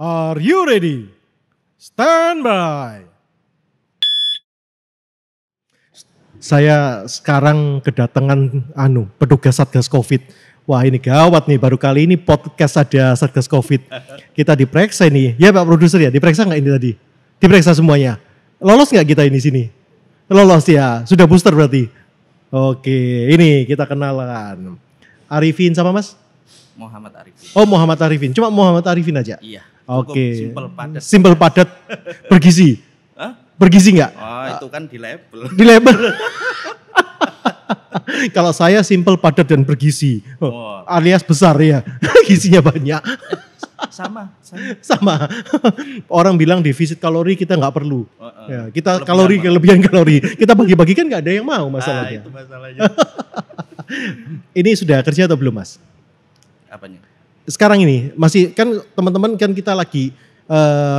Are you ready? Stand by. Saya sekarang kedatangan petugas Satgas Covid. Wah ini gawat nih, baru kali ini podcast ada Satgas Covid. Kita diperiksa ini, ya Pak Produser ya, diperiksa nggak ini tadi? Diperiksa semuanya. Lolos nggak kita ini sini? Lolos ya, sudah booster berarti. Oke, ini kita kenalan. Arifin sama Mas? Muhammad Arifin. Oh Muhammad Arifin, cuma Muhammad Arifin aja? Iya. Oke. Simple padat. Simple padat, bergizi. Hah? Bergizi nggak? Oh itu kan di label. Di label. Kalau saya simple padat dan bergizi. Oh. Alias besar ya. Gizinya banyak. Sama. Orang bilang defisit kalori kita nggak perlu. Ya, kita kelebihan kalori. Kita bagi-bagi kan nggak ada yang mau masalahnya. Itu masalahnya. Ini sudah kerja atau belum Mas? Apanya? Sekarang ini masih kan teman-teman kan kita lagi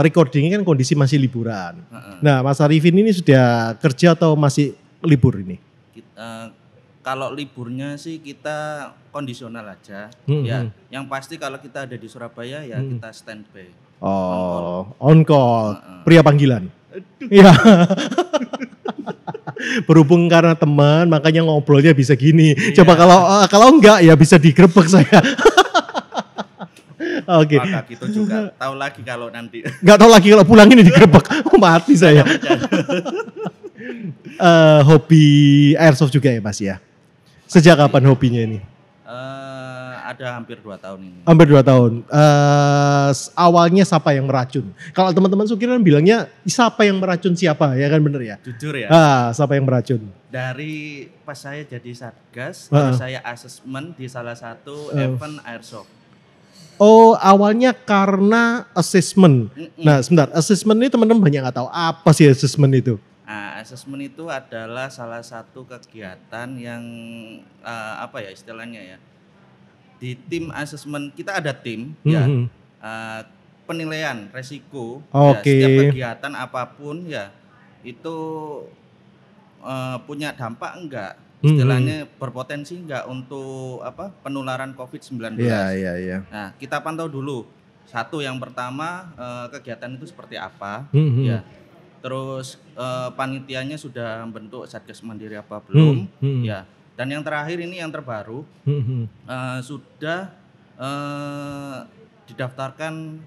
recordingnya kan kondisi masih liburan. Nah Mas Arifin ini sudah kerja atau masih libur ini? Kalau liburnya sih kita kondisional aja. Ya, yang pasti kalau kita ada di Surabaya ya kita standby. Oh, on call. Pria panggilan. Iya. Berhubung karena teman makanya ngobrolnya bisa gini. Iya. Coba kalau enggak ya bisa digerebek saya. Oke. Maka gitu juga tahu lagi kalau nanti. Enggak tahu lagi kalau pulang ini digerebek. Mati saya. Hobi airsoft juga ya Mas ya? Sejak kapan hobinya ini? Ada hampir 2 tahun ini. Hampir 2 tahun. Awalnya siapa yang meracun? Kalau teman-teman Sukiran bilangnya siapa yang meracun siapa, ya kan bener ya? Jujur ya. Siapa yang meracun? Dari pas saya jadi Satgas, terus saya asesmen di salah satu event airsoft. Oh, awalnya karena assessment. Nah, sebentar. Assessment ini teman-teman banyak nggak tahu apa sih assessment itu? Nah, asesmen itu adalah salah satu kegiatan yang apa ya istilahnya ya. Di tim asesmen kita ada tim ya. Penilaian resiko ya, setiap kegiatan apapun ya itu punya dampak enggak? Istilahnya berpotensi enggak untuk penularan COVID-19. Iya. Nah, kita pantau dulu. Satu yang pertama kegiatan itu seperti apa ya. Terus panitianya sudah membentuk Satgas Mandiri apa belum ya. Dan yang terakhir ini yang terbaru sudah didaftarkan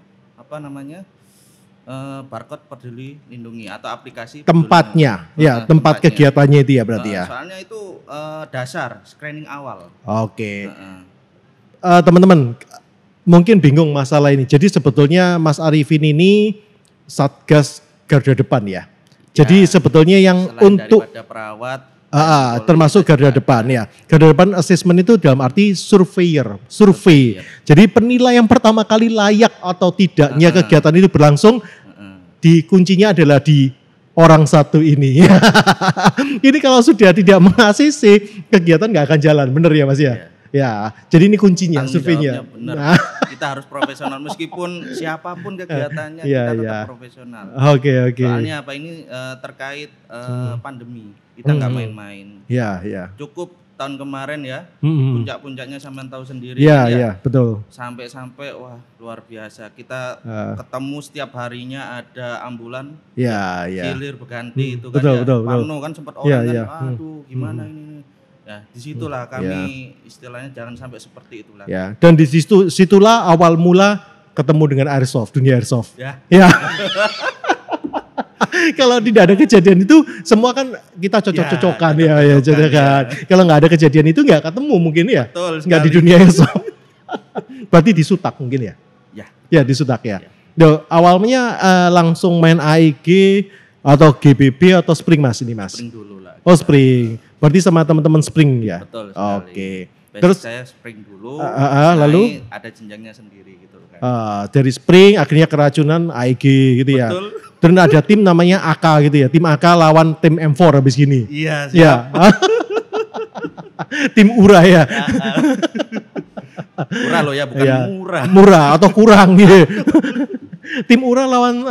barcode Peduli Lindungi atau aplikasi tempatnya tempat kegiatannya itu ya berarti ya. Soalnya itu dasar screening awal. Oke. Teman-teman mungkin bingung masalah ini. Jadi sebetulnya Mas Arifin ini Satgas garda depan ya. Jadi sebetulnya yang untuk daripada perawat termasuk garda depan ya. Garda depan assessment itu dalam arti survei. Jadi penilaian pertama kali layak atau tidaknya kegiatan itu berlangsung di kuncinya adalah di orang satu ini. Ini kalau sudah tidak meng-ACC kegiatan nggak akan jalan, bener ya Mas ya? Ya, jadi ini kuncinya surveinya. Benar. Kita harus profesional meskipun siapapun kegiatannya kita tetap profesional. Oke. Soalnya ini terkait pandemi. Kita nggak main-main. Iya. Cukup tahun kemarin ya, puncak-puncaknya sampean tahu sendiri. Iya, betul. Sampai wah luar biasa. Kita ketemu setiap harinya ada ambulan. Iya. Hilir berganti itu kan betul. Parno kan sempat orang kan, aduh gimana ini. Ya, disitulah kami istilahnya jangan sampai seperti itulah. Ya, dan situlah awal mula ketemu dengan airsoft, dunia airsoft. Ya. Kalau tidak ada kejadian itu, semua kan kita cocok-cocokan ya. Kalau nggak ada kejadian itu nggak ketemu mungkin ya. Betul, nggak di dunia airsoft. Berarti disutak mungkin ya? Ya disutak ya. Awalnya langsung main AEG atau GBB atau Spring Mas ini Mas? Spring dulu lah. Oh Spring, berarti sama teman-teman Spring ya? Betul sekali. Oke. Terus saya Spring dulu, lalu ada jenjangnya sendiri gitu kan. Dari Spring akhirnya keracunan AEG gitu ya? Betul. Dan ada tim namanya AK gitu ya, tim AK lawan tim M4 habis gini. Iya. Ya. Tim Ura ya. Murah loh ya, bukan murah. Murah atau kurang gitu. Tim Ura lawan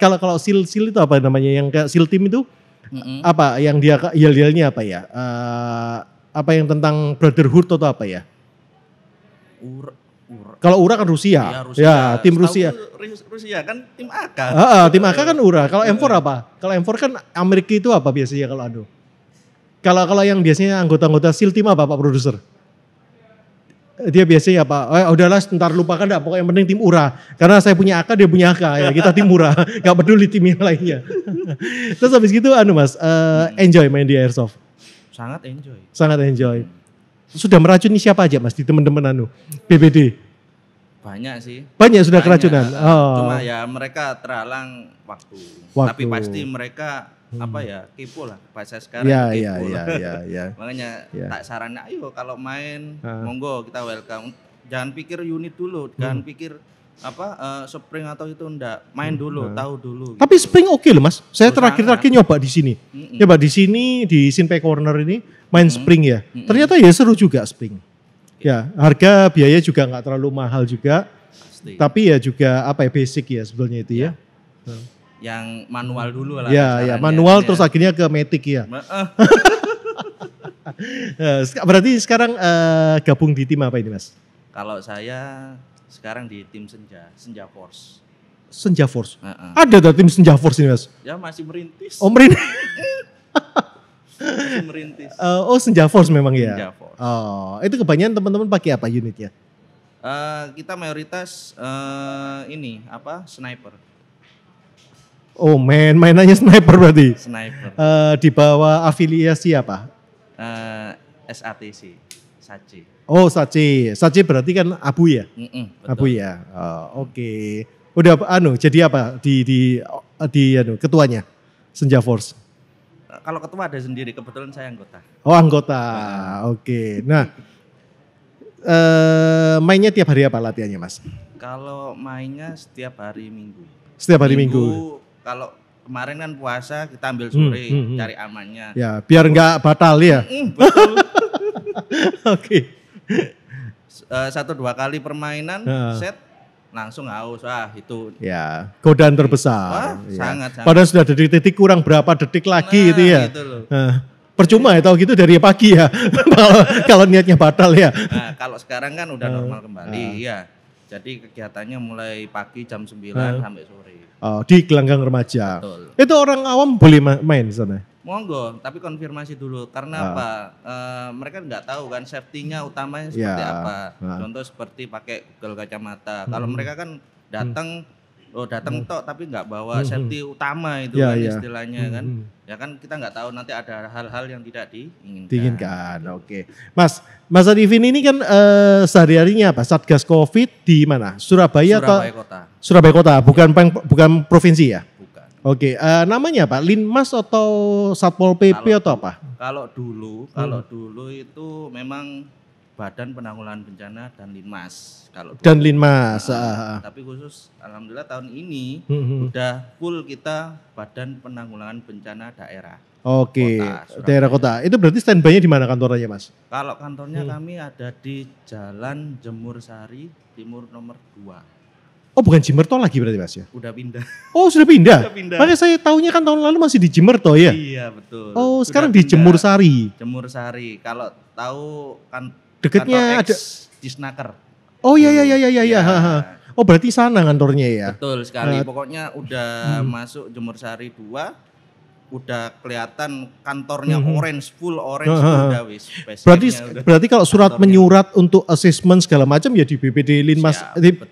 kalau SEAL itu apa namanya yang kayak SEAL team itu apa yang dia yel-yelnya apa ya? Apa yang tentang brotherhood atau apa ya? Kalau URA kan Rusia. Iya, Rusia. Ya, tim Setahu Rusia. Rusia kan tim AK. Tim AK kan URA. Kalau M4 apa? Kalau M4 kan Amerika itu apa biasanya kalau anu? Kalau yang biasanya anggota-anggota SEAL team apa Pak Produser? Dia biasanya apa? Udahlah ntar lupakan dah, pokoknya yang penting tim URA. Karena saya punya AK, dia punya AK ya. Kita tim URA, gak peduli tim yang lainnya. Terus habis gitu Mas, enjoy main di Airsoft? Sangat enjoy. Sangat enjoy. Sudah meracuni siapa aja Mas di teman-teman BBD? Banyak sih. Banyak sudah keracunan. Cuma ya mereka terhalang waktu. Tapi pasti mereka kepo lah bahasa sekarang. Iya. Makanya tak sarannya ayo kalau main monggo kita welcome. Jangan pikir unit dulu, jangan pikir spring atau itu enggak. Main dulu, tahu dulu. Tapi spring oke loh Mas. Saya terakhir nyoba di sini. Nyoba di sini di Sinpay Corner ini main spring ya. Ternyata ya seru juga spring. Ya, harga biaya juga nggak terlalu mahal juga. Pasti. Tapi ya juga basic ya sebetulnya itu ya. Yang manual dulu lah. Ya manual terus akhirnya ke matic ya. Berarti sekarang gabung di tim apa ini Mas? Kalau saya sekarang di tim Senja Force. Senja Force? Ada tim Senja Force ini Mas? Ya masih merintis. Merintis. Masih merintis. Senja Force memang ya? Senja Force. Itu kebanyakan teman-teman pakai apa unitnya? Kita mayoritas sniper. Mainannya sniper berarti? Sniper. Di bawah afiliasi apa? SATC, SAC. SAC berarti kan abu ya? Abu ya. Oke. Udah jadi apa di ketuanya Senja Force? Kalau ketua ada sendiri, kebetulan saya anggota. Anggota. Oke. Nah, mainnya tiap hari apa latihannya Mas? Kalau mainnya setiap hari Minggu. Setiap hari Minggu. Kalau kemarin kan puasa kita ambil sore, cari amannya. Ya, biar nggak batal ya. Betul. Oke. 1-2 kali permainan set langsung haus. Itu. Ya, godaan terbesar. Sangat. Padahal sudah dari titik kurang berapa detik lagi gitu ya. Gitu loh. Percuma ya tahu gitu dari pagi ya. kalau niatnya batal ya. Nah, kalau sekarang kan udah normal kembali ya. Jadi kegiatannya mulai pagi jam 9 sampai sore. Di gelanggang remaja. Betul. Itu orang awam boleh main di sana? Monggo, tapi konfirmasi dulu. Karena apa? Mereka nggak tahu kan safety-nya utamanya seperti apa. Contoh seperti pakai Google kacamata. Kalau mereka kan datang tok tapi nggak bawa safety utama itu kan istilahnya kan. Ya kan kita nggak tahu nanti ada hal-hal yang tidak diinginkan. Oke. Mas Arifin ini kan sehari-harinya apa? Satgas Covid di mana? Surabaya Kota. Surabaya Kota, bukan provinsi ya? Bukan. Oke, namanya apa? Linmas atau Satpol PP atau apa? Kalau dulu itu memang Badan Penanggulangan Bencana dan Linmas. Linmas. Tapi khusus alhamdulillah tahun ini udah full kita Badan Penanggulangan Bencana Daerah. Oke, daerah kota. Itu berarti standby-nya di mana kantornya Mas? Kalau kantornya kami ada di Jalan Jemur Sari Timur nomor 2. Bukan Jimerto lagi berarti Mas ya? Udah pindah. Sudah pindah? Sudah pindah. Makanya saya tahunya kan tahun lalu masih di Jimerto ya? Iya betul. Sekarang di Jemur Sari. Jemur Sari. Kalau tahu kan dekatnya ada Disnaker. Iya. Berarti sana kantornya ya? Betul sekali. Pokoknya udah masuk Jemur Sari 2. Udah kelihatan kantornya full orange udah wis. Berarti kalau surat menyurat untuk assessment segala macam ya di BPD Linmas,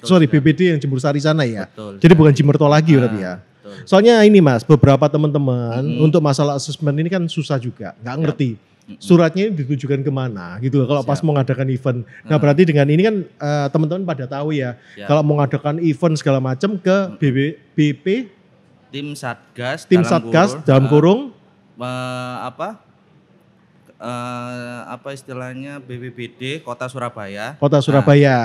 BPD yang Jemur Sari sana ya. Betul, jadi bukan Jimerto lagi berarti ya. Betul. Soalnya ini Mas, beberapa teman-teman untuk masalah assessment ini kan susah juga, nggak ngerti. Suratnya ini ditujukan kemana gitu loh kalau pas mau ngadakan event. Nah berarti dengan ini kan teman-teman pada tahu ya. Kalau mau ngadakan event segala macam ke BP Tim Satgas dalam kurung apa istilahnya BPBD Kota Surabaya.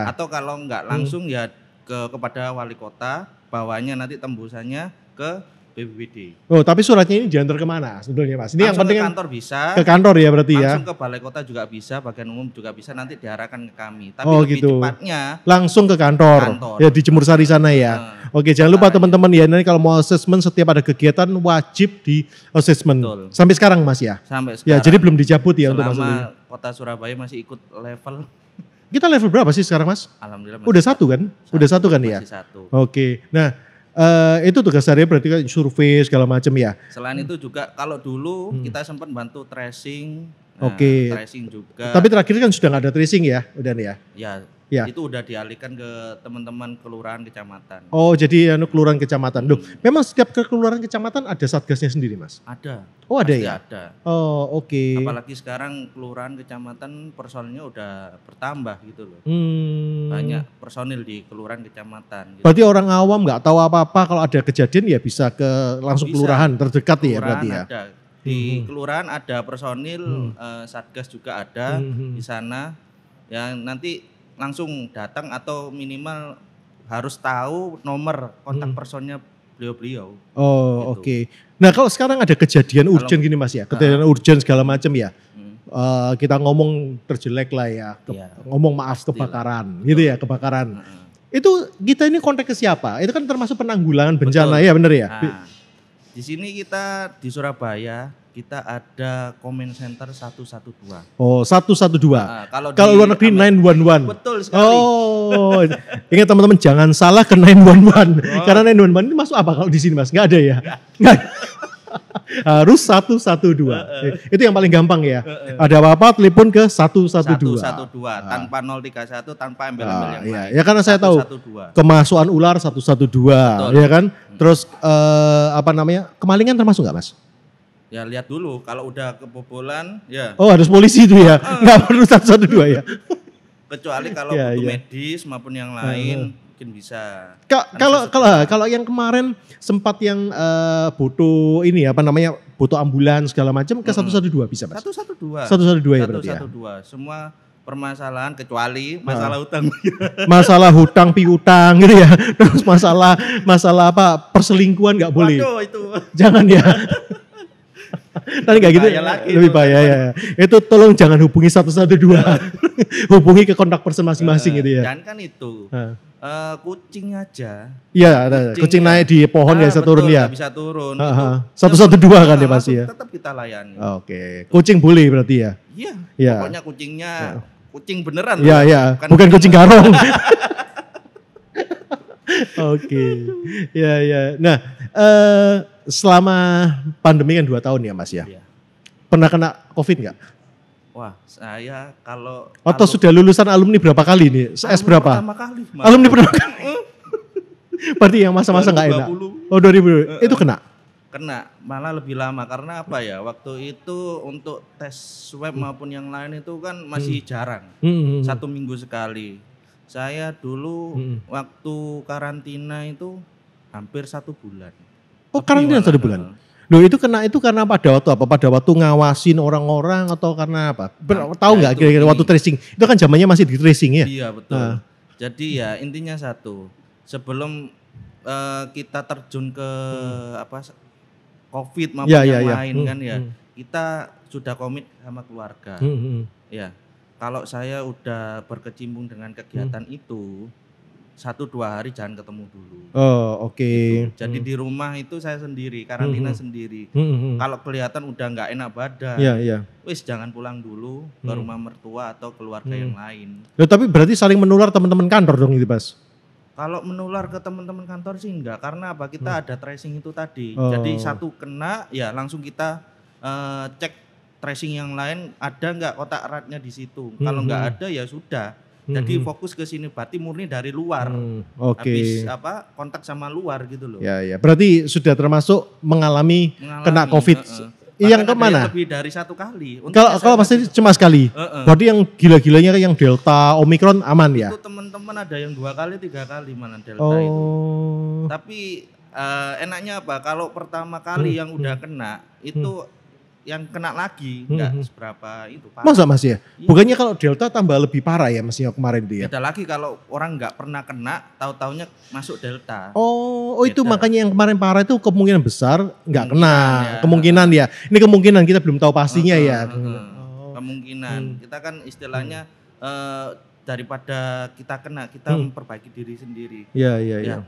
Atau kalau enggak langsung ya kepada wali kota, bawahnya nanti tembusannya ke BPBD. Tapi suratnya ini diantar kemana sebetulnya Mas? Ini langsung yang penting ke kantor bisa. Ke kantor ya berarti ya. Langsung ke balai kota juga bisa, bagian umum juga bisa, nanti diarahkan ke kami. Tapi lebih cepatnya langsung ke kantor. Ya di Jemur Sari sana ya. Oke, jangan lupa teman-teman ya, nanti kalau mau assessment setiap ada kegiatan wajib di assessment. Betul. Sampai sekarang Mas ya? Sampai sekarang. Ya, jadi belum dicabut ya untuk masuk. Selama Kota Surabaya masih ikut level Kita level berapa sih sekarang Mas? Alhamdulillah Udah satu kan? Udah satu kan ya? Masih satu. Oke. Nah, itu tugas harian berarti kan survei segala macam ya. Selain itu juga kalau dulu kita sempat bantu tracing. Oke. Tracing juga. Tapi terakhir kan sudah nggak ada tracing ya, udah nih ya? Ya. Itu udah dialihkan ke teman-teman kelurahan kecamatan. Oh, jadi kelurahan kecamatan. Loh, memang setiap kelurahan kecamatan ada satgasnya sendiri, Mas? Ada. Oh, ada Pasti ya? Ada. Oh, oke. Apalagi sekarang kelurahan kecamatan personilnya udah bertambah gitu loh. Banyak personil di kelurahan kecamatan. Gitu. Berarti orang awam nggak tahu apa-apa, kalau ada kejadian ya bisa ke langsung kelurahan terdekat ya berarti ya? Ada. Di kelurahan ada personil, satgas juga ada di sana yang nanti langsung datang atau minimal harus tahu nomor kontak personnya beliau-beliau. Oh, gitu. Oke. Nah, kalau sekarang ada kejadian urgent gini Mas ya, kejadian urgent segala macam ya. Kita ngomong terjelek lah ya, ngomong maaf kebakaran, gitu ya, kebakaran. Itu kita ini kontak ke siapa? Itu kan termasuk penanggulangan bencana. Betul. Ya, benar ya. Nah, di sini kita di Surabaya kita ada comment center 112. Oh, 112. Kalau luar negeri 911. Betul sekali. Oh, ingat teman-teman jangan salah ke 911. Karena 911 ini masuk apa kalau di sini Mas? Enggak ada ya? Enggak. Harus 112. Itu yang paling gampang ya. Ada apa-apa telepon ke 112. 112 tanpa 031, tanpa embel-embel yang lain. Ya karena saya tahu kemasukan ular 112, ya kan? Terus kemalingan termasuk enggak Mas? Ya lihat dulu, kalau udah kebobolan ya. Oh, harus polisi itu ya, nggak perlu 112 ya. Kecuali kalau butuh medis maupun yang lain mungkin bisa. Kalau yang kemarin sempat yang butuh ini butuh ambulans segala macam ke 112 bisa Mas? 112 ya berarti ya. 112. Semua permasalahan kecuali masalah hutang. Masalah hutang piutang gitu ya. Terus masalah apa perselingkuhan nggak boleh. Waduh, itu. Jangan ya. Nanti kayak gitu lebih bahaya ya. Itu tolong jangan hubungi 112. Hubungi ke kontak person masing-masing gitu ya. Dan kan itu kucing aja. Iya, kucing naik di pohon ya bisa turun ya. Bisa turun. 112 kan ya pasti ya. Tetap kita layani. Oke. Kucing boleh berarti ya. Iya. Pokoknya kucingnya kucing beneran. Iya. Bukan kucing garong. Oke. Ya. Nah, selama pandemi kan 2 tahun ya Mas ya. Pernah kena COVID nggak? Wah, saya kalau atau sudah lulusan alumni berapa kali nih? S berapa? Pertama kali. Alumni pertama kali. Berarti yang masa-masa nggak enak. Oh 2020. Itu kena? Kena, malah lebih lama karena apa ya? Waktu itu untuk tes swab maupun yang lain itu kan masih jarang. 1 minggu sekali. Saya dulu waktu karantina itu hampir 1 bulan. Oh, karantina 1 bulan? Loh, itu kena itu karena pada waktu apa? Pada waktu ngawasin orang-orang atau karena apa? Tahu nggak kira-kira waktu tracing? Itu kan zamannya masih di tracing ya? Iya betul. Jadi ya intinya satu, sebelum kita terjun ke COVID maupun yang lain kan ya, kita sudah komit sama keluarga. Ya, kalau saya udah berkecimpung dengan kegiatan itu, 1-2 hari jangan ketemu dulu. Oh, oke. Gitu. Jadi di rumah itu saya sendiri, karantina sendiri. Kalau kelihatan udah nggak enak badan, wis jangan pulang dulu ke rumah mertua atau keluarga yang lain. Loh, tapi berarti saling menular teman-teman kantor dong itu Mas? Kalau menular ke teman-teman kantor sih enggak, karena apa? Kita ada tracing itu tadi. Jadi satu kena, ya langsung kita cek tracing yang lain ada nggak kotak eratnya di situ. Kalau nggak ada ya sudah. Jadi fokus ke sini, berarti murni dari luar. Habis kontak sama luar gitu loh. Ya. Berarti sudah termasuk mengalami kena COVID. Yang kemana? Lebih dari 1 kali. Kalau pasti cuma sekali. Berarti yang gila-gilanya yang Delta, Omicron aman ya? Itu teman-teman ada yang 2 kali, 3 kali mana Delta itu. Tapi enaknya apa? Kalau pertama kali yang udah kena itu yang kena lagi enggak seberapa itu parah. Masa Mas ya? Bukannya kalau Delta tambah lebih parah ya Mas kemarin itu ya? Beda lagi kalau orang enggak pernah kena, tahu-taunya masuk Delta. Oh itu makanya yang kemarin parah itu kemungkinan besar enggak kena. Kemungkinan ya. Ini kemungkinan kita belum tahu pastinya ya. Kemungkinan. Kita kan istilahnya daripada kita kena, kita memperbaiki diri sendiri. Iya.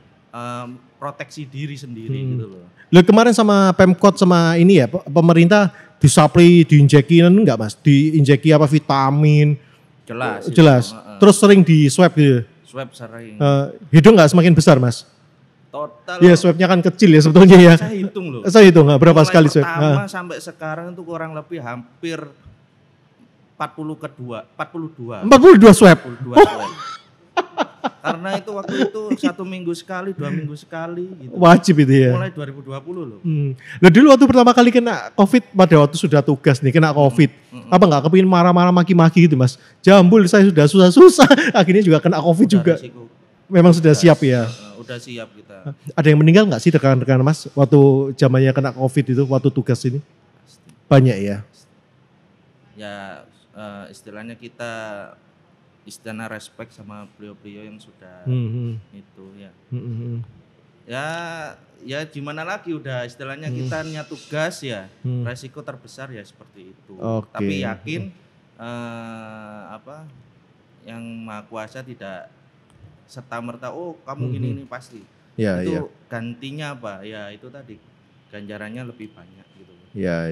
Proteksi diri sendiri gitu loh. Loh kemarin sama Pemkot sama ini ya pemerintah disuplai diinjekin enggak Mas? Diinjeki apa vitamin Jelas. Jelas. Terus sering di swab gitu. Swab sering. Hidung nggak semakin besar, Mas? Total. Iya, swabnya kan kecil ya sebetulnya ya. Saya hitung loh. Saya hitung berapa mulai sekali swab. Pertama sampai sekarang itu kurang lebih hampir 42 swab. 42 swab. Karena itu waktu itu 1 minggu sekali, 2 minggu sekali gitu. Wajib itu ya. Mulai 2020 loh. Nah dulu waktu pertama kali kena COVID, pada waktu sudah tugas nih kena COVID, apa nggak kepingin marah-marah maki-maki gitu Mas? Jambul saya sudah susah-susah, akhirnya juga kena COVID udah juga. Risiko. Memang sudah siap ya? Udah siap kita. Ada yang meninggal nggak sih rekan-rekan Mas waktu zamannya kena COVID itu, waktu tugas ini? Banyak ya? Ya istilahnya kita istana respect sama beliau-beliau yang sudah itu ya. Ya gimana lagi udah istilahnya kita niat tugas ya, resiko terbesar ya seperti itu. Tapi yakin yang Maha Kuasa tidak serta-merta kamu ini pasti. Ya, itu gantinya apa? Ya itu tadi ganjarannya lebih banyak gitu. Ya.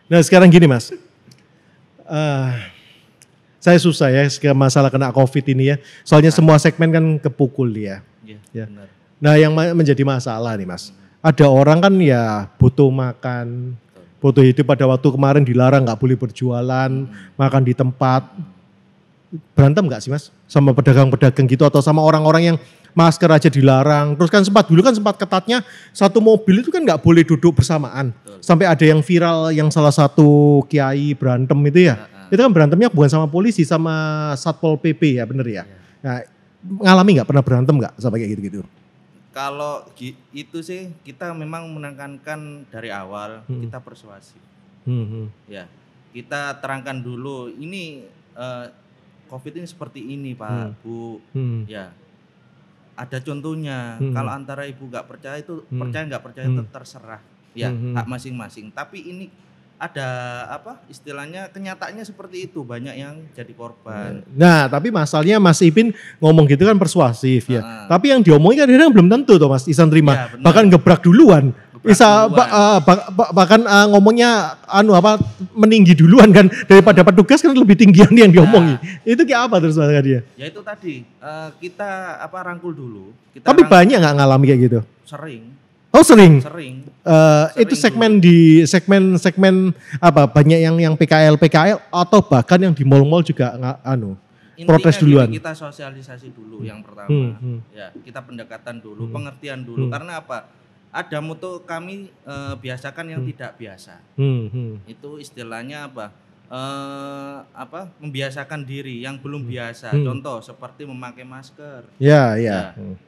Nah sekarang gini Mas. Saya susah ya masalah kena COVID ini ya. Soalnya semua segmen kan kepukul ya. Iya. Benar. Nah yang menjadi masalah nih Mas. Ada orang kan ya butuh makan, butuh hidup, pada waktu kemarin dilarang nggak boleh berjualan, makan di tempat. Berantem nggak sih Mas sama pedagang-pedagang gitu atau sama orang-orang yang masker aja dilarang. Terus kan dulu sempat ketatnya satu mobil itu kan nggak boleh duduk bersamaan. Sampai ada yang viral yang salah satu kiai berantem itu ya. Itu kan berantemnya bukan sama polisi, sama Satpol PP ya, bener ya? Nah, ngalami nggak, pernah berantem nggak sampai kayak gitu-gitu? Kalau itu sih kita memang menekankan dari awal, kita persuasif. Ya, kita terangkan dulu, ini COVID ini seperti ini Pak, Bu. Ya, ada contohnya. Kalau antara ibu nggak percaya itu percaya nggak percaya itu terserah. Ya, hak masing-masing. Tapi ini ada istilahnya kenyataannya seperti itu, banyak yang jadi korban. Nah tapi masalahnya Mas Ipin ngomong gitu kan persuasif ya. Tapi yang diomongin kadang-kadang belum tentu tuh Mas Isan terima. Ya, bahkan gebrak duluan. Bahkan ngomongnya meninggi duluan kan, daripada petugas kan lebih tinggian yang diomongi. Itu kayak apa terus Mas dia? Ya itu tadi kita rangkul dulu. Tapi banyak nggak ngalami kayak gitu? Sering. Oh sering. Sering itu segmen dulu. Di segmen banyak yang PKL atau bahkan yang di mal-mal juga protes duluan. Kita sosialisasi dulu yang pertama. Ya, kita pendekatan dulu, pengertian dulu. Karena apa? Ada mutu kami biasakan yang tidak biasa. Itu istilahnya membiasakan diri yang belum biasa. Contoh seperti memakai masker. Ya.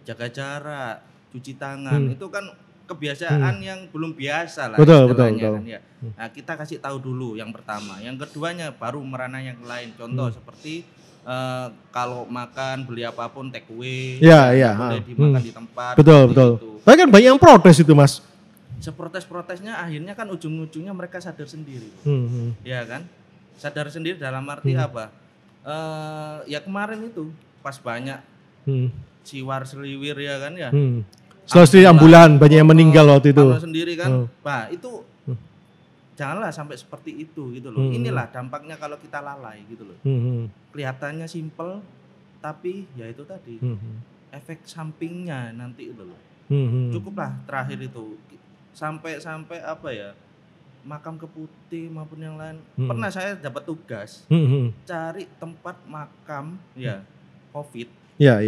Jaga jarak, cuci tangan. Itu kan kebiasaan yang belum biasa lah. Betul. Kan, ya. Nah, kita kasih tahu dulu yang pertama. Yang keduanya baru merana yang lain. Contoh seperti kalau makan beli apapun take away. Boleh dimakan di tempat. Betul. Tapi kan banyak yang protes itu Mas. Seprotes-protesnya akhirnya kan ujung-ujungnya mereka sadar sendiri. Ya kan? Sadar sendiri dalam arti apa? Ya kemarin itu pas banyak siwar seliwir ya kan ya. Selesai ambulan banyak yang meninggal waktu itu. Sendiri kan, Pak itu janganlah sampai seperti itu gitu loh. Inilah dampaknya kalau kita lalai gitu loh. Kelihatannya simpel, tapi ya itu tadi efek sampingnya nanti itu loh. Cukuplah terakhir itu sampai makam Keputih maupun yang lain. Pernah saya dapat tugas cari tempat makam ya COVID. Ya,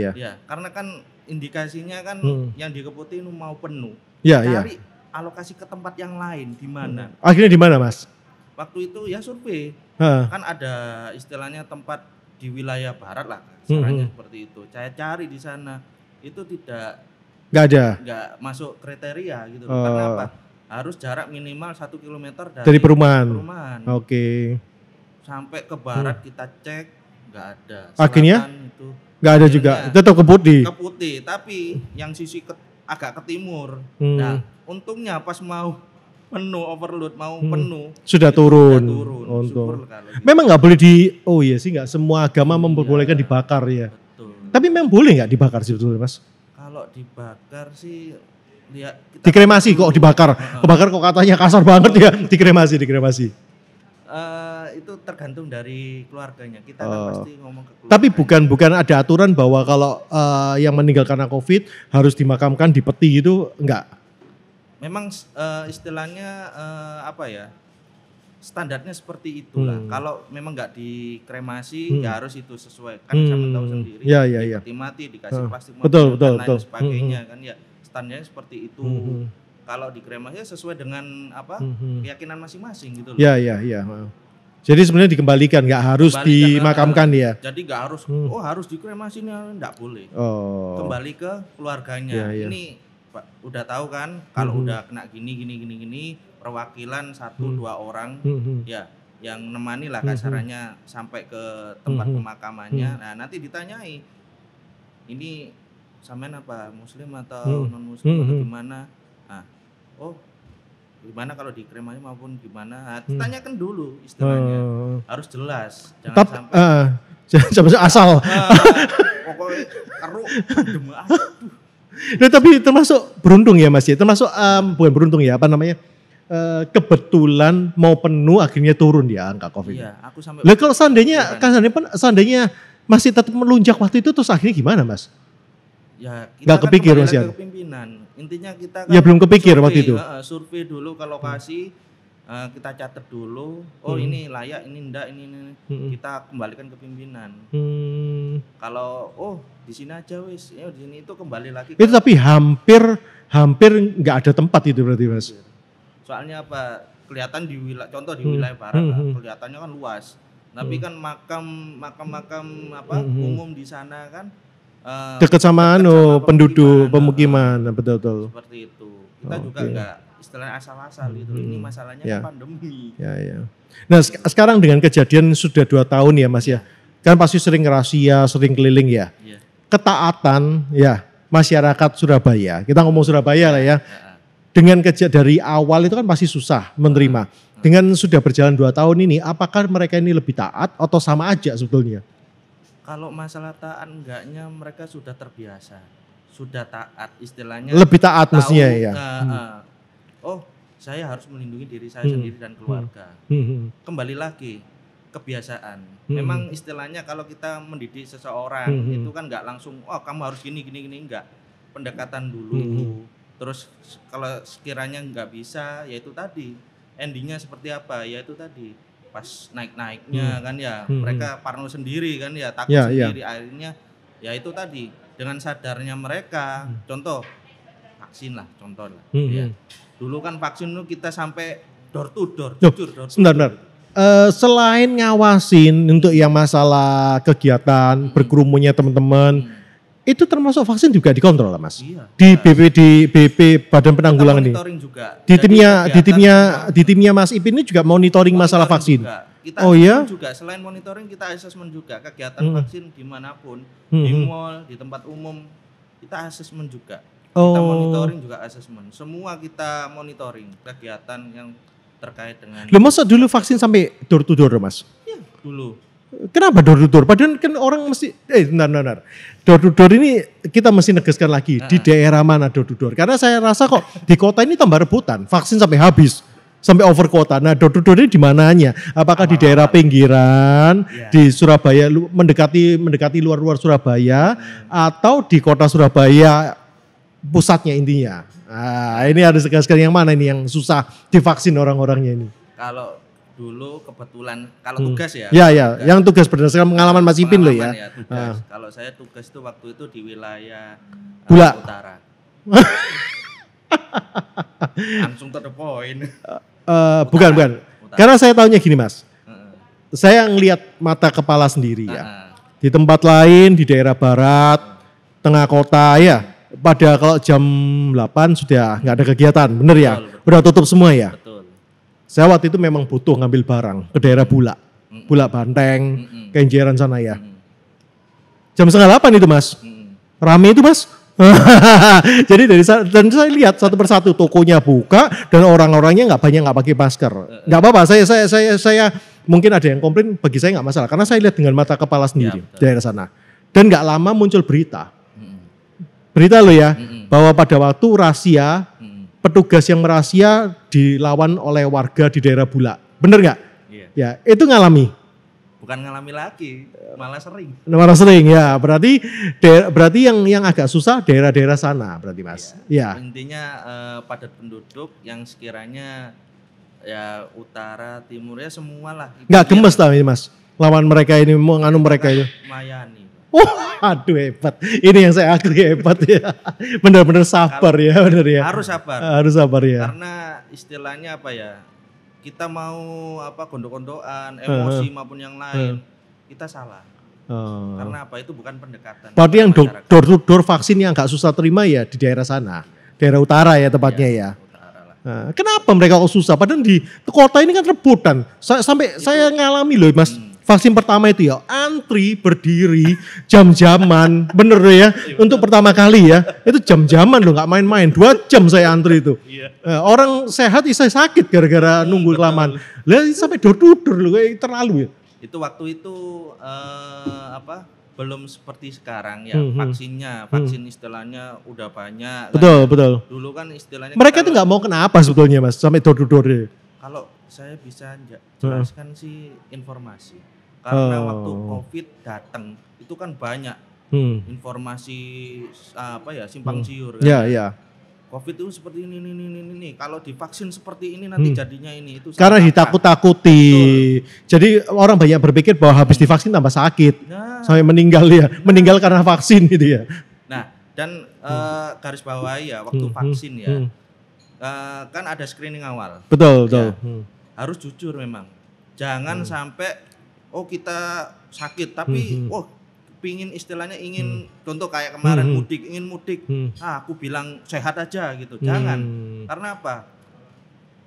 karena kan indikasinya kan yang di Keputih itu mau penuh. Cari alokasi ke tempat yang lain di mana. Akhirnya di mana Mas? Waktu itu ya survei. Kan ada istilahnya tempat di wilayah barat lah, caranya seperti itu. Saya cari di sana itu nggak masuk kriteria gitu. Karena apa? Harus jarak minimal 1 kilometer dari perumahan. Oke. Sampai ke barat kita cek nggak ada. Akhirnya itu nggak ada juga, tetap Keputih, tapi yang sisi agak ke timur. Nah, untungnya pas mau penuh overload, penuh sudah turun. Untung. Memang nggak boleh nggak semua agama memperbolehkan dibakar ya. Betul. Tapi memang boleh nggak dibakar sih sebetulnya Mas? Kalau dibakar sih dikremasi kok dibakar. Kebakar kok katanya kasar banget ya, dikremasi. itu tergantung dari keluarganya. Kita kan pasti ngomong ke keluarga. Tapi bukan ada aturan bahwa kalau yang meninggal karena COVID harus dimakamkan di peti itu enggak? Memang istilahnya apa ya, standarnya seperti itulah. Kalau memang nggak dikremasi ya harus itu sesuai. Kan sama tahu sendiri. Iya. Peti mati dikasih plastik betul. dan lain sebagainya kan ya. Standarnya seperti itu. Kalau dikremasi sesuai dengan apa keyakinan masing-masing gitu loh. Iya. Jadi sebenarnya dikembalikan, nggak harus dimakamkan ya. Jadi nggak harus harus dikremasi nih, nggak boleh. Kembali ke keluarganya. Iya. Ini udah tahu kan kalau udah kena gini perwakilan 1-2 orang ya yang nemani lah kasarannya sampai ke tempat pemakamannya. Nah, nanti ditanyai ini sampean apa muslim atau non muslim atau gimana. Nah, gimana kalau dikremasi maupun gimana? Nah, tanyakan dulu istilahnya. Harus jelas. Jangan asal. Pokoknya keru demam. Nah, tapi termasuk beruntung ya Mas ya. Termasuk bukan beruntung ya, apa namanya? Kebetulan mau penuh akhirnya turun ya angka COVID. Iya, aku sampai. Lah kalau seandainya masih tetap melunjak waktu itu terus akhirnya gimana Mas? Ya, kita nggak kepikir Mas ya? Kepimpinan. Intinya kita kan ya belum kepikir waktu itu. Survei dulu ke lokasi, kita catat dulu. Ini layak, ini enggak, ini. Kita kembalikan ke pimpinan. Kalau di sini aja wis, di sini itu kembali lagi. Itu tapi hampir nggak ada tempat itu berarti Mas. Soalnya apa? Kelihatan di wilayah, contoh di wilayah barat, kelihatannya kan luas. Tapi kan makam umum di sana kan dekat sama penduduk pemukiman, betul. Seperti itu. Kita juga enggak istilahnya asal-asal itu. Ini masalahnya kan pandemi. Ya. Nah, sekarang dengan kejadian sudah 2 tahun ya Mas ya. Kan pasti sering rahasia, sering keliling ya. Ketaatan ya masyarakat Surabaya. Kita ngomong Surabaya lah ya. Dengan dari awal itu kan pasti susah menerima. Dengan sudah berjalan 2 tahun ini, apakah mereka ini lebih taat atau sama aja sebetulnya? Kalau masalah taat enggaknya mereka sudah terbiasa, sudah taat istilahnya. Lebih taat mestinya ya. Saya harus melindungi diri saya sendiri dan keluarga. Kembali lagi kebiasaan. Memang istilahnya kalau kita mendidik seseorang itu kan enggak langsung kamu harus gini enggak. Pendekatan dulu. Terus kalau sekiranya enggak bisa ya itu tadi. Endingnya seperti apa? Ya itu tadi. Pas naik-naiknya kan ya mereka parno sendiri kan ya, takut sendiri akhirnya ya itu tadi dengan sadarnya mereka. Contoh vaksin lah ya. Dulu kan vaksin itu kita sampai door to door, Sebentar. Selain ngawasin untuk yang masalah kegiatan berkerumunnya teman-teman, itu termasuk vaksin juga dikontrol lah Mas. Iya. Di BP Badan Penanggulangan ini. Juga. Di timnya Mas Ipin ini juga monitoring masalah vaksin. Juga. Kita juga selain monitoring kita asesmen juga kegiatan vaksin dimanapun, di mall, di tempat umum kita asesmen juga. Kita monitoring juga asesmen. Semua kita monitoring kegiatan yang terkait dengan. Loh masa dulu vaksin sampai door to door Mas? Iya dulu. Kenapa door to door? Padahal kan orang mesti, benar. Door to door ini kita mesti negaskan lagi di daerah mana door to door. Karena saya rasa kok di kota ini tambah rebutan, vaksin sampai habis, sampai over kota. Nah door to door ini di mananya? Apakah di daerah pinggiran, di Surabaya, mendekati luar Surabaya, atau di kota Surabaya pusatnya intinya? Nah ini harus negaskan yang mana ini yang susah divaksin orang-orangnya ini? Kalau dulu kebetulan kalau tugas ya. Ya, yang tugas berdasarkan pengalaman Mas Ipin loh ya. Kalau saya tugas itu waktu itu di wilayah Bula Utara. Langsung to the point. Bukan. Utara. Karena saya tahunya gini Mas. Saya ngelihat mata kepala sendiri ya. Di tempat lain di daerah barat, tengah kota ya. Pada kalau jam 8 sudah nggak ada kegiatan, bener ya? Betul. Udah tutup semua ya? Betul. Saya waktu itu memang butuh ngambil barang ke daerah Bula Banteng, Kenjeran sana ya. Jam 7:30 itu Mas, rame itu Mas. Jadi dan saya lihat satu persatu tokonya buka dan orang-orangnya nggak pakai masker. Nggak apa-apa, saya mungkin ada yang komplain, bagi saya nggak masalah karena saya lihat dengan mata kepala sendiri daerah sana. Dan nggak lama muncul berita loh ya, bahwa pada waktu rahasia petugas yang merahasia dilawan oleh warga di daerah Bula. Bener nggak? Iya. Ya, itu ngalami. Bukan ngalami lagi, malah sering. Malah sering ya. Berarti yang agak susah daerah-daerah sana berarti Mas. Iya. Ya. Intinya padat penduduk yang sekiranya ya utara, timur ya semua lah. Nggak gemes lah ini Mas. Lawan mereka ini mau nganu mereka itu. Mayani. Oh, aduh hebat. Ini yang saya akui hebat ya. Benar-benar sabar ya, benar ya. Harus sabar. Harus sabar ya. Karena istilahnya apa ya? Kita mau gondok-gondokan, emosi maupun yang lain, kita salah. Karena apa? Itu bukan pendekatan. Berarti yang door to door vaksin yang nggak susah terima ya di daerah sana, daerah utara ya tepatnya ya. Utara lah. Nah, kenapa mereka kok susah? Padahal di kota ini kan rebutan. Saya ngalami loh Mas. Vaksin pertama itu ya antri berdiri jam-jaman, bener ya. Untuk pertama kali ya, itu jam-jaman loh, nggak main-main. 2 jam saya antri itu. Orang sehat saya sakit gara-gara nunggu kelamaan. Lah sampai door loh, kayak terlalu ya. Itu waktu itu belum seperti sekarang ya vaksin istilahnya udah banyak. Betul kan. betul. Dulu kan istilahnya. Mereka itu nggak mau kenapa sebetulnya Mas sampai door ya. Kalau saya bisa jelaskan sih informasi. Karena waktu COVID datang itu kan banyak informasi simpang siur kan. Iya. COVID itu seperti ini. Kalau divaksin seperti ini nanti jadinya ini itu. Karena ditakut-takuti. Jadi orang banyak berpikir bahwa habis divaksin tambah sakit. Sampai meninggal ya. Meninggal karena vaksin gitu ya. Nah, dan garis bawahi ya waktu vaksin ya. Kan ada screening awal. Betul. Harus jujur memang. Jangan sampai kita sakit tapi pingin istilahnya ingin contoh kayak kemarin ingin mudik. Aku bilang sehat aja gitu. Jangan. Karena apa?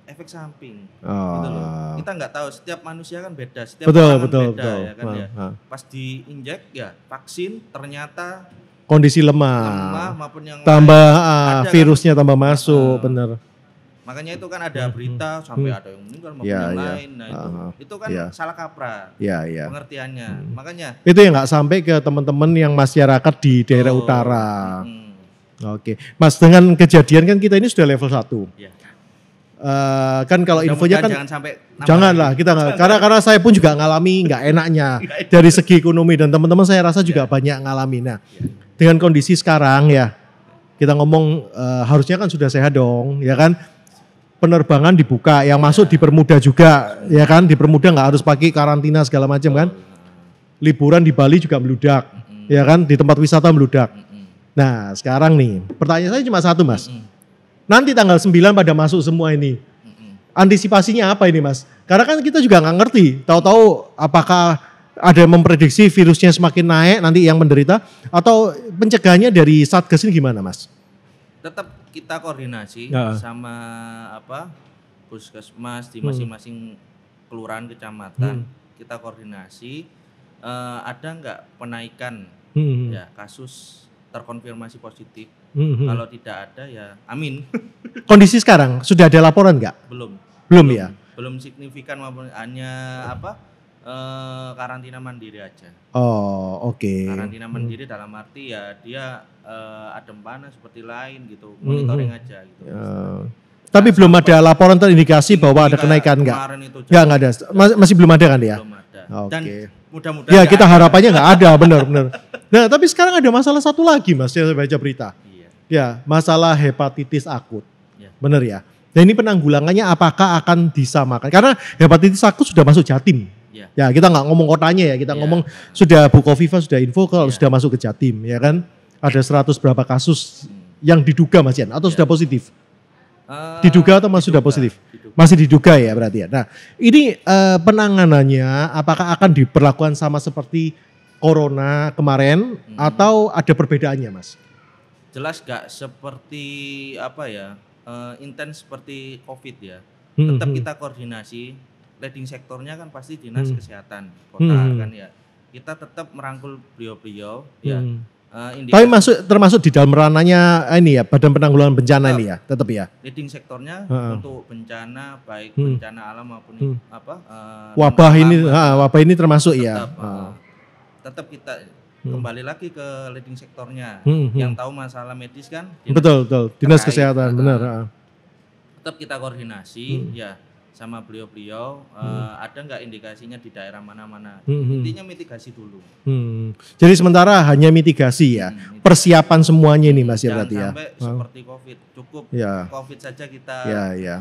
Efek samping. Gitu loh. Kita nggak tahu, setiap manusia kan beda, setiap orang beda ya kan ya. Pas diinjek ya vaksin ternyata kondisi lemah maupun yang tambah virusnya kan, tambah masuk, bener. Makanya itu kan ada berita sampai ada yang meninggal maupun yang lain. Nah itu kan salah kaprah pengertiannya. Makanya itu yang nggak sampai ke teman-teman yang masyarakat di daerah utara. Oke, Mas, dengan kejadian kan kita ini sudah level 1. Kan kalau infonya kan janganlah kita nggak, karena saya pun juga ngalami nggak enaknya dari segi ekonomi dan teman-teman saya rasa juga banyak ngalami. Nah, dengan kondisi sekarang ya kita ngomong harusnya kan sudah sehat dong, ya kan? Penerbangan dibuka, yang masuk dipermudah juga, ya kan? Dipermudah, nggak harus pakai karantina segala macam kan? Liburan di Bali juga meludak, ya kan? Di tempat wisata meludak. Nah sekarang nih, pertanyaan saya cuma satu Mas. Nanti tanggal 9 pada masuk semua ini. Antisipasinya apa ini Mas? Karena kan kita juga nggak ngerti. Tahu-tahu apakah ada yang memprediksi virusnya semakin naik nanti yang menderita, atau pencegahannya dari Satgas ini gimana Mas? Tetap kita koordinasi sama puskesmas di masing-masing kelurahan kecamatan. Kita koordinasi. Ada nggak penaikan ya kasus terkonfirmasi positif? Kalau tidak ada ya amin. Kondisi sekarang sudah ada laporan nggak? Belum ya. Belum signifikan maupun hanya karantina mandiri aja. Oh oke. Karantina mandiri dalam arti ya dia adem panas seperti lain gitu, monitoring aja gitu. Tapi belum ada laporan terindikasi bahwa ada kenaikan nggak? Nggak ada. Masih belum ada kan ya? Belum ada. Dan mudah-mudahan ya kita harapannya nggak ada, benar. Nah tapi sekarang ada masalah satu lagi Mas, saya baca berita. Ya masalah hepatitis akut, benar ya. Dan ini penanggulangannya apakah akan disamakan? Karena hepatitis akut sudah masuk Jatim. Ya kita nggak ngomong kotanya ya, kita ngomong sudah Bukoviva sudah info kalau sudah masuk ke Jatim, ya kan? Ada 100 berapa kasus yang diduga Mas Yan, atau sudah positif? Diduga atau masih sudah positif? Masih diduga ya berarti ya. Nah ini penanganannya apakah akan diperlakukan sama seperti Corona kemarin atau ada perbedaannya Mas? Jelas gak seperti intens seperti COVID ya. Tetap kita koordinasi, leading sektornya kan pasti dinas kesehatan kota kan ya. Kita tetap merangkul beliau-beliau ya. Tapi termasuk di dalam ranahnya ini ya, Badan Penanggulangan Bencana ini ya, tetap ya. Leading sektornya untuk bencana baik bencana alam maupun wabah ini termasuk ya. Tetap kita kembali lagi ke leading sektornya, yang tahu masalah medis kan. Betul, dinas kesehatan benar. Tetap kita koordinasi ya. sama beliau-beliau ada nggak indikasinya di daerah mana-mana. Intinya mitigasi dulu. Jadi sementara hanya mitigasi ya, persiapan semuanya ini Mas ya berarti ya. Jangan sampai seperti COVID, cukup COVID saja kita. Ya.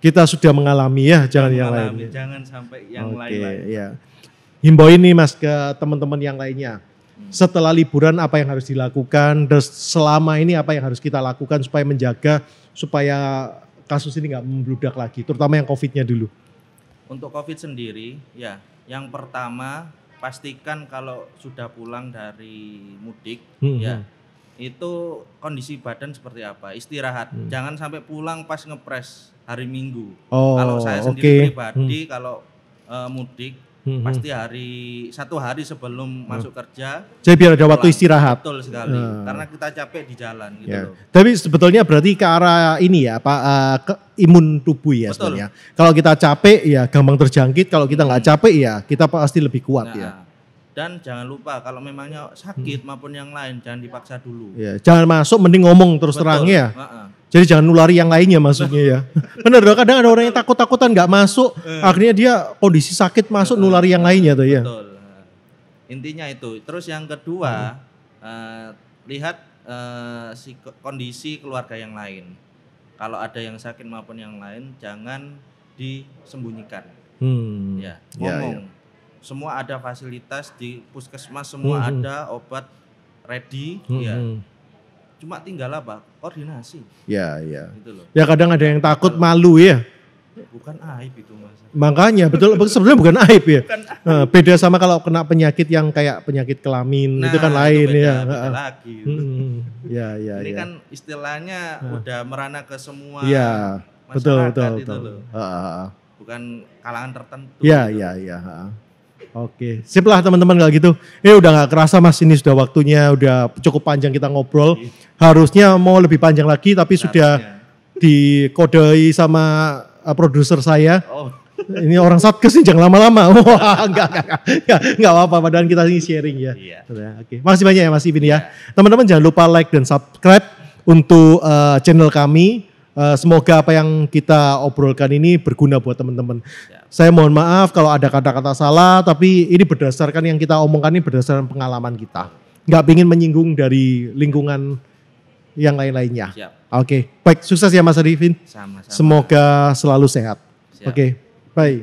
Kita sudah mengalami ya, jangan yang lain. Jangan sampai yang lain. Ya. Himbau ini Mas ke teman-teman yang lainnya. Setelah liburan apa yang harus dilakukan, dan selama ini apa yang harus kita lakukan supaya menjaga supaya kasus ini nggak membludak lagi, terutama yang COVID-nya dulu. Untuk COVID sendiri, ya, yang pertama pastikan kalau sudah pulang dari mudik, ya, itu kondisi badan seperti apa, istirahat. Jangan sampai pulang pas ngepres hari Minggu. Kalau saya sendiri pribadi, kalau mudik, pasti satu hari sebelum masuk kerja. Jadi biar ada waktu istirahat. Betul sekali, karena kita capek di jalan gitu loh. Tapi sebetulnya berarti ke arah ini ya Pak, ke imun tubuh ya sebenarnya. Kalau kita capek ya gampang terjangkit, kalau kita nggak capek ya kita pasti lebih kuat ya. Dan jangan lupa kalau memangnya sakit maupun yang lain jangan dipaksa dulu. Ya, jangan masuk, mending ngomong terus terang ya. Jadi jangan nulari yang lainnya maksudnya ya. Benar dong, kadang ada orang yang takut-takutan nggak masuk, akhirnya dia kondisi sakit masuk nulari yang lainnya tuh ya. Betul. Intinya itu. Terus yang kedua, lihat kondisi keluarga yang lain. Kalau ada yang sakit maupun yang lain, jangan disembunyikan. Ya, ngomong. Semua ada fasilitas di puskesmas, semua ada obat ready. Ya. Cuma tinggal apa? Koordinasi. Ya. Gitu loh. Ya kadang ada yang takut, malu ya. Bukan aib itu Mas. Makanya betul sebenarnya bukan aib ya. Beda sama kalau kena penyakit yang kayak penyakit kelamin, itu kan lain itu ya. Beda lagi. Ya. Ini kan istilahnya udah merana ke semua masyarakat itu loh. Bukan kalangan tertentu. Ya. Oke, sip lah teman-teman kalau gitu. Udah gak kerasa Mas, ini sudah waktunya, udah cukup panjang kita ngobrol. Harusnya mau lebih panjang lagi tapi sudah dikodei sama produser saya. Ini orang Satgas nih jangan lama-lama. Wah, enggak apa-apa, padahal kita ini sharing ya. Oke. Makasih banyak ya Mas Ipin ya. Teman-teman jangan lupa like dan subscribe untuk channel kami. Semoga apa yang kita obrolkan ini berguna buat teman-teman. Saya mohon maaf kalau ada kata-kata salah, tapi ini berdasarkan yang kita omongkan ini berdasarkan pengalaman kita. Nggak ingin menyinggung dari lingkungan yang lain-lainnya. Oke, baik, sukses ya Mas Arifin. Sama-sama. Semoga selalu sehat. Oke, bye.